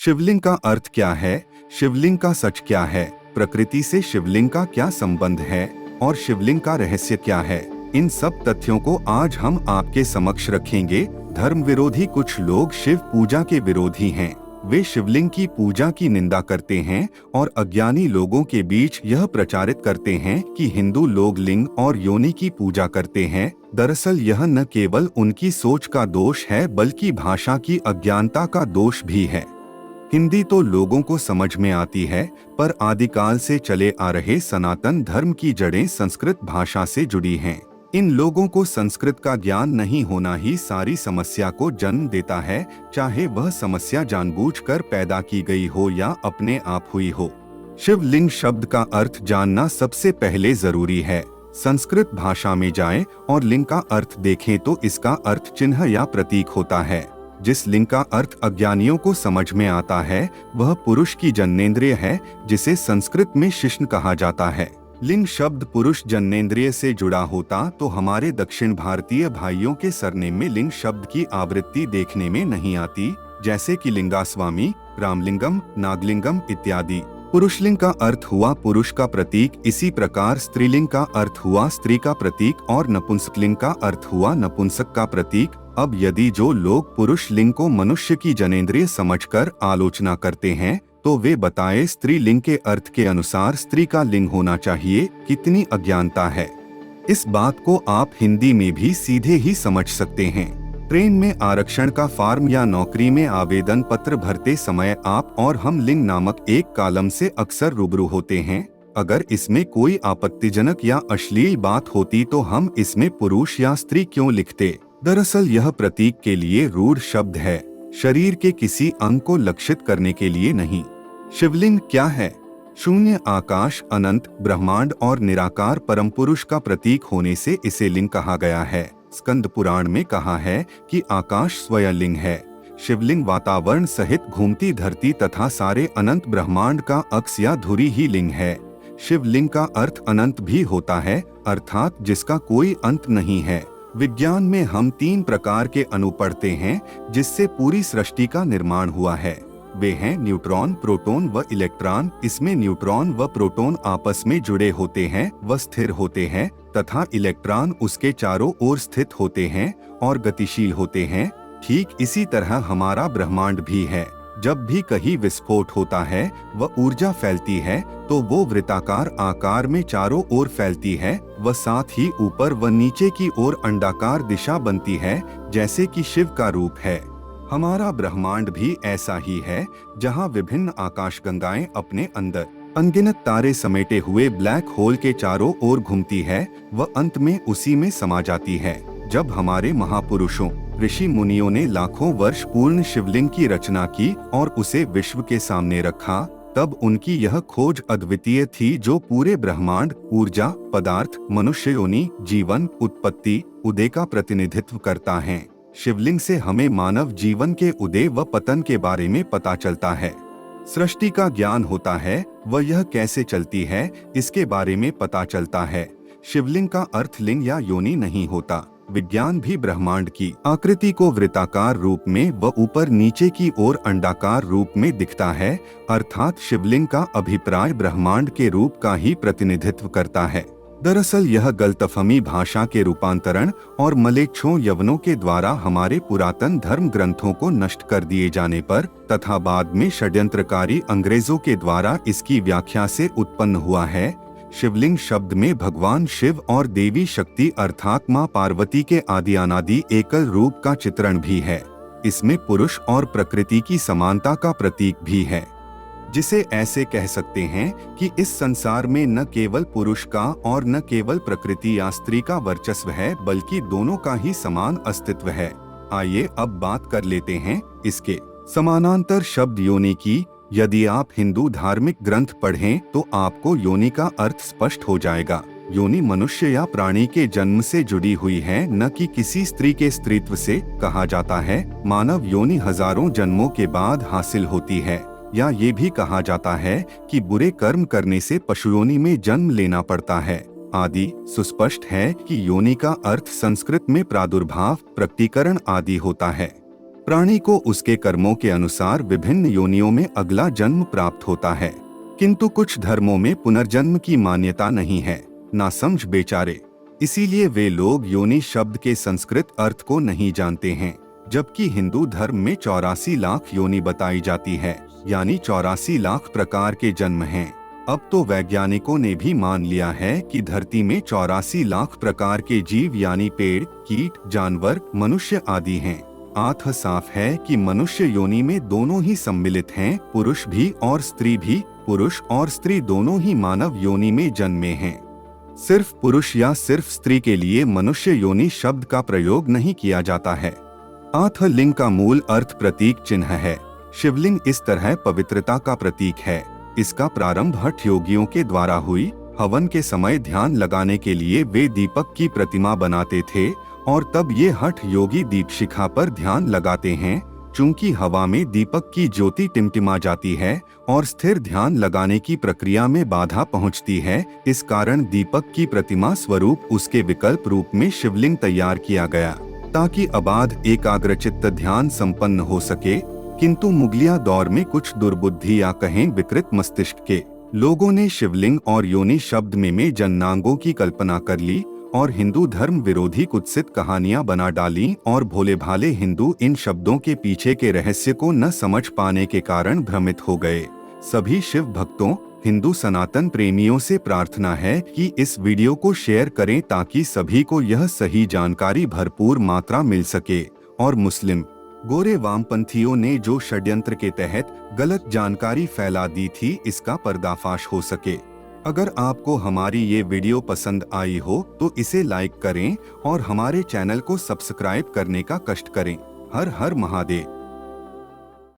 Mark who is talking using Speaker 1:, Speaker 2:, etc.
Speaker 1: शिवलिंग का अर्थ क्या है? शिवलिंग का सच क्या है? प्रकृति से शिवलिंग का क्या संबंध है और शिवलिंग का रहस्य क्या है? इन सब तथ्यों को आज हम आपके समक्ष रखेंगे। धर्म विरोधी कुछ लोग शिव पूजा के विरोधी हैं। वे शिवलिंग की पूजा की निंदा करते हैं और अज्ञानी लोगों के बीच यह प्रचारित करते हैं कि हिंदू लोग लिंग और योनि की पूजा करते हैं। दरअसल यह न केवल उनकी सोच का दोष है बल्कि भाषा की अज्ञानता का दोष भी है। हिंदी तो लोगों को समझ में आती है, पर आदिकाल से चले आ रहे सनातन धर्म की जड़ें संस्कृत भाषा से जुड़ी हैं। इन लोगों को संस्कृत का ज्ञान नहीं होना ही सारी समस्या को जन्म देता है, चाहे वह समस्या जानबूझकर पैदा की गई हो या अपने आप हुई हो। शिवलिंग शब्द का अर्थ जानना सबसे पहले जरूरी है। संस्कृत भाषा में जाएं और लिंग का अर्थ देखें तो इसका अर्थ चिन्ह या प्रतीक होता है। जिस लिंग का अर्थ अज्ञानियों को समझ में आता है वह पुरुष की जननेंद्रिय है, जिसे संस्कृत में शिश्न कहा जाता है। लिंग शब्द पुरुष जननेंद्रिय से जुड़ा होता तो हमारे दक्षिण भारतीय भाइयों के सरनेम में लिंग शब्द की आवृत्ति देखने में नहीं आती, जैसे कि लिंगास्वामी, रामलिंगम, नागलिंगम इत्यादि। पुरुषलिंग का अर्थ हुआ पुरुष का प्रतीक, इसी प्रकार स्त्रीलिंग का अर्थ हुआ स्त्री का प्रतीक और नपुंसकलिंग का अर्थ हुआ नपुंसक का प्रतीक। अब यदि जो लोग पुरुष लिंग को मनुष्य की जनेंद्रिय समझकर आलोचना करते हैं तो वे बताएं स्त्रीलिंग के अर्थ के अनुसार स्त्री का लिंग होना चाहिए। कितनी अज्ञानता है। इस बात को आप हिंदी में भी सीधे ही समझ सकते हैं। ट्रेन में आरक्षण का फॉर्म या नौकरी में आवेदन पत्र भरते समय आप और हम लिंग नामक एक कॉलम से अक्सर रूबरू होते हैं। अगर इसमें कोई आपत्तिजनक या अश्लील बात होती तो हम इसमें पुरुष या स्त्री क्यों लिखते? दरअसल यह प्रतीक के लिए रूढ़ शब्द है, शरीर के किसी अंग को लक्षित करने के लिए नहीं। शिवलिंग क्या है? शून्य, आकाश, अनंत, ब्रह्मांड और निराकार परम पुरुष का प्रतीक होने से इसे लिंग कहा गया है। स्कंद पुराण में कहा है कि आकाश स्वयं लिंग है। शिवलिंग वातावरण सहित घूमती धरती तथा सारे अनंत ब्रह्मांड का अक्ष या धुरी ही लिंग है। शिवलिंग का अर्थ अनंत भी होता है, अर्थात जिसका कोई अंत नहीं है। विज्ञान में हम 3 प्रकार के अणु पढ़ते हैं जिससे पूरी सृष्टि का निर्माण हुआ है। वे हैं न्यूट्रॉन, प्रोटॉन व इलेक्ट्रॉन। इसमें न्यूट्रॉन व प्रोटॉन आपस में जुड़े होते हैं व स्थिर होते हैं तथा इलेक्ट्रॉन उसके चारों ओर स्थित होते हैं और गतिशील होते हैं। ठीक इसी तरह हमारा ब्रह्मांड भी है। जब भी कहीं विस्फोट होता है व ऊर्जा फैलती है तो वो वृत्ताकार आकार में चारों ओर फैलती है व साथ ही ऊपर व नीचे की ओर अंडाकार दिशा बनती है, जैसे कि शिव का रूप है। हमारा ब्रह्मांड भी ऐसा ही है, जहाँ विभिन्न आकाशगंगाएं अपने अंदर अनगिनत तारे समेटे हुए ब्लैक होल के चारों ओर घूमती है व अंत में उसी में समा जाती है। जब हमारे महापुरुषों ऋषि मुनियों ने लाखों वर्ष पूर्ण शिवलिंग की रचना की और उसे विश्व के सामने रखा, तब उनकी यह खोज अद्वितीय थी जो पूरे ब्रह्मांड, ऊर्जा, पदार्थ, मनुष्य योनि, जीवन, उत्पत्ति, उदय का प्रतिनिधित्व करता है। शिवलिंग से हमें मानव जीवन के उदय व पतन के बारे में पता चलता है। सृष्टि का ज्ञान होता है व यह कैसे चलती है इसके बारे में पता चलता है। शिवलिंग का अर्थ लिंग या योनि नहीं होता। विज्ञान भी ब्रह्मांड की आकृति को वृत्ताकार रूप में व ऊपर नीचे की ओर अंडाकार रूप में दिखता है, अर्थात शिवलिंग का अभिप्राय ब्रह्मांड के रूप का ही प्रतिनिधित्व करता है। दरअसल यह गलतफहमी भाषा के रूपांतरण और मलेच्छों यवनों के द्वारा हमारे पुरातन धर्म ग्रंथों को नष्ट कर दिए जाने पर तथा बाद में षड्यंत्रकारी अंग्रेजों के द्वारा इसकी व्याख्या से उत्पन्न हुआ है। शिवलिंग शब्द में भगवान शिव और देवी शक्ति अर्थात मां पार्वती के आदि अनादि एकल रूप का चित्रण भी है। इसमें पुरुष और प्रकृति की समानता का प्रतीक भी है, जिसे ऐसे कह सकते हैं कि इस संसार में न केवल पुरुष का और न केवल प्रकृति या स्त्री का वर्चस्व है बल्कि दोनों का ही समान अस्तित्व है। आइए अब बात कर लेते हैं इसके समानांतर शब्द योनि की। यदि आप हिंदू धार्मिक ग्रंथ पढ़ें तो आपको योनि का अर्थ स्पष्ट हो जाएगा। योनि मनुष्य या प्राणी के जन्म से जुड़ी हुई है, न कि किसी स्त्री के स्त्रीत्व से। कहा जाता है मानव योनि हजारों जन्मों के बाद हासिल होती है, या ये भी कहा जाता है कि बुरे कर्म करने से पशु योनि में जन्म लेना पड़ता है आदि। सुस्पष्ट है कि योनि का अर्थ संस्कृत में प्रादुर्भाव, प्रकटीकरण आदि होता है। प्राणी को उसके कर्मों के अनुसार विभिन्न योनियों में अगला जन्म प्राप्त होता है, किंतु कुछ धर्मों में पुनर्जन्म की मान्यता नहीं है। नासमझ बेचारे, इसीलिए वे लोग योनि शब्द के संस्कृत अर्थ को नहीं जानते हैं। जबकि हिंदू धर्म में 84 लाख योनि बताई जाती है, यानी 84 लाख प्रकार के जन्म हैं। अब तो वैज्ञानिकों ने भी मान लिया है कि धरती में 84 लाख प्रकार के जीव यानी पेड़, कीट, जानवर, मनुष्य आदि हैं। आत्म साफ है कि मनुष्य योनि में दोनों ही सम्मिलित हैं, पुरुष भी और स्त्री भी। पुरुष और स्त्री दोनों ही मानव योनि में जन्मे हैं। सिर्फ पुरुष या सिर्फ स्त्री के लिए मनुष्य योनि शब्द का प्रयोग नहीं किया जाता है। आत्म लिंग का मूल अर्थ प्रतीक चिन्ह है। शिवलिंग इस तरह पवित्रता का प्रतीक है। इसका प्रारंभ हठ योगियों के द्वारा हुई। हवन के समय ध्यान लगाने के लिए वे दीपक की प्रतिमा बनाते थे और तब ये हठ योगी दीपशिखा पर ध्यान लगाते हैं। चूंकि हवा में दीपक की ज्योति टिमटिमा जाती है और स्थिर ध्यान लगाने की प्रक्रिया में बाधा पहुंचती है, इस कारण दीपक की प्रतिमा स्वरूप उसके विकल्प रूप में शिवलिंग तैयार किया गया, ताकि अबाध एकाग्रचित्त ध्यान संपन्न हो सके। किंतु मुगलिया दौर में कुछ दुर्बुद्धि या कहें विकृत मस्तिष्क के लोगों ने शिवलिंग और योनि शब्द में जन्नांगों की कल्पना कर ली और हिंदू धर्म विरोधी कुत्सित कहानियां बना डाली और भोले भाले हिंदू इन शब्दों के पीछे के रहस्य को न समझ पाने के कारण भ्रमित हो गए। सभी शिव भक्तों, हिंदू सनातन प्रेमियों से प्रार्थना है कि इस वीडियो को शेयर करें ताकि सभी को यह सही जानकारी भरपूर मात्रा मिल सके और मुस्लिम गोरे वामपंथियों ने जो षड्यंत्र के तहत गलत जानकारी फैला दी थी, इसका पर्दाफाश हो सके। अगर आपको हमारी ये वीडियो पसंद आई हो तो इसे लाइक करें और हमारे चैनल को सब्सक्राइब करने का कष्ट करें। हर हर महादेव।